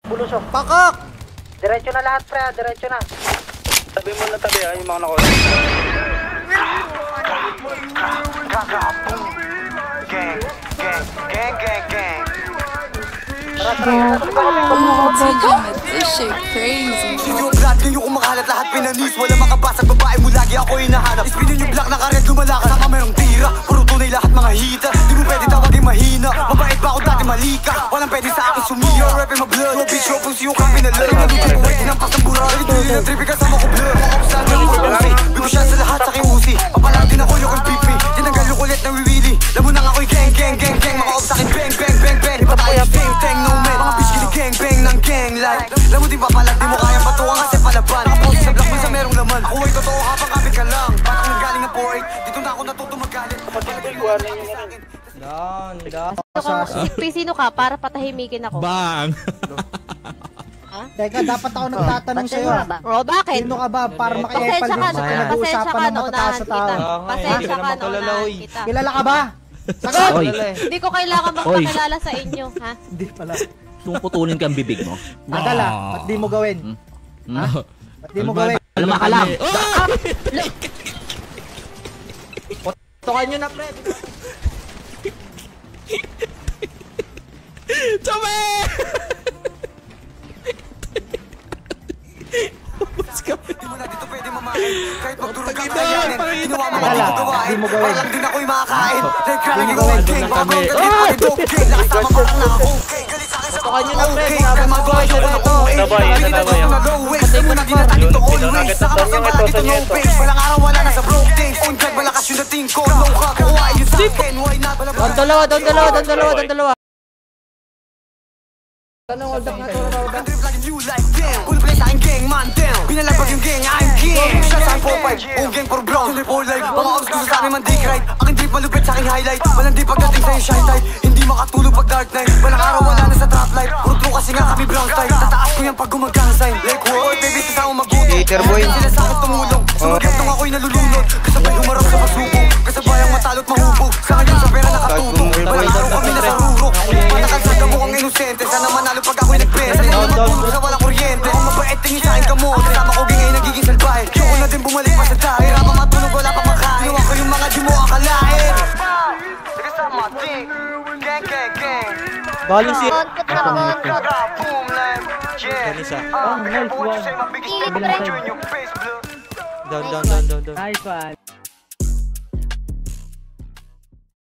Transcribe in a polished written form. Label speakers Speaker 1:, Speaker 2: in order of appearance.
Speaker 1: Bulusok.
Speaker 2: Pakak!
Speaker 1: Diretso na lahat, pre. Diretso na.
Speaker 3: Tabi mo na tabi, yung mga nakot.
Speaker 4: Gang, gang, gang, gang, gang.
Speaker 5: This shit crazy.
Speaker 4: Yung blood, ngayon kumakalat lahat pinanis. Wala makabasag babae mo, lagi ako hinahanap. Ispinin yung black na karet, lumalakas. Sama merong tira, puro tunay lahat mga hita. Di mo pwede tawagin mahina. Mabait ba ako dati malika? Walang pwede sa akin sumiya. Rapping my blood, no bitch, yo, pussy yung kami na love. Nalutin ko, wait, hinampas ng bura. Nagituloy ng trippy kasama ko blur. Mga obstan ng purpusi, bigo siya sa lahat sa kiusi. Papalang din ako yung pipi, tinanggal yung kulit ng wiwili. Lamo nang ako'y gang, gang, gang, gang. Mga obstakin, bang, bang, bang, bang. Iba tayo, bang, bang, no man. Mga bitch kilig gang, bang ng gang life. Lamo din papalag, di mo kayang patuwa kasi palaban. Nakapost sa black sa merong laman. Ako ay totoo habang kapit ka lang. Parang nanggaling ng 4-8, dito na ako natuto magalit.
Speaker 6: Sino ka para patahimikin ako?
Speaker 7: Bang!
Speaker 2: Teka, dapat ako nagtatanong sa'yo.
Speaker 6: O, bakit?
Speaker 2: Sino ka ba para
Speaker 6: Pasensya ka,
Speaker 2: makiepal
Speaker 6: pasensya ka, naunahan kita. Pasensya ka, naunahan kita.
Speaker 2: Kilala ka ba? Sagot!
Speaker 6: Hindi ko kailangan magpakilala sa inyo, ha?
Speaker 2: Hindi pala.
Speaker 7: Putulin ka ang bibig mo.
Speaker 2: Agala, ba't di mo gawin? Ha? Ba't di mo gawin?
Speaker 7: Alam ka lang.
Speaker 2: Tukan nyo na, pre.
Speaker 7: Chome!
Speaker 4: Di mo na dito pwede mamahin. Kahit magturo kang kayanin. Ginawa mo gawain. Parang din ako'y makakain. Nagkalang yung okay. Mga bang galit pa rin okay. Nakasama parang naka-okay. Galit sa'kin sa
Speaker 2: Tukan nyo na, pre.
Speaker 4: Kalmaduhay siya na okay. Pinitagos ko na low waste. Di mo na dinatagin to always. Nakapasama na dito no face. Walang araw wala na sa broke days. On track malakas yung dating ko. Low ka, kuhain yung sa'kin. Why not?
Speaker 2: Doon dalawa. Anong hold up na to?
Speaker 4: Pinalabag yung gang, I'm king. Shots I'm 4-5, oh gang for brown. Tuloy for life, mga obs gusto sa amin man dig right. Aking drip malupit sa aking highlight. Walang di pagdating sa'yo shy type. Hindi makatulog pag dark night. Walang araw wala na sa trap light. Puro true kasi nga kami brown style. Tataas ko yan pag gumagang sign. Like what? Baby sa tao magutom. Sila sa akin tumulong. Sumagat nung ako'y nalulunod. Kasabay humarap sa pasubok. Kasabay ang matalot mahubog. Sa ngayon sa pera nakatutong. Walang araw kami nasa rurok. Patakal sa kamukhang inosente. Sana manalo pag ako'y nagpesa. Hindi naman tulog sa walang kuryente. Kung mabait tingin sa'kin kamo. Kasama ko gingay nagiging salbahe. Yoko na din bumalik pa sa tayo. Hirapang matulog wala pang makain. Ginawa ko yung mga di mo akalain. Kasama ting. Gang, gang, gang.
Speaker 2: Galing si...
Speaker 4: Nice one.
Speaker 2: Down.
Speaker 1: Nice one.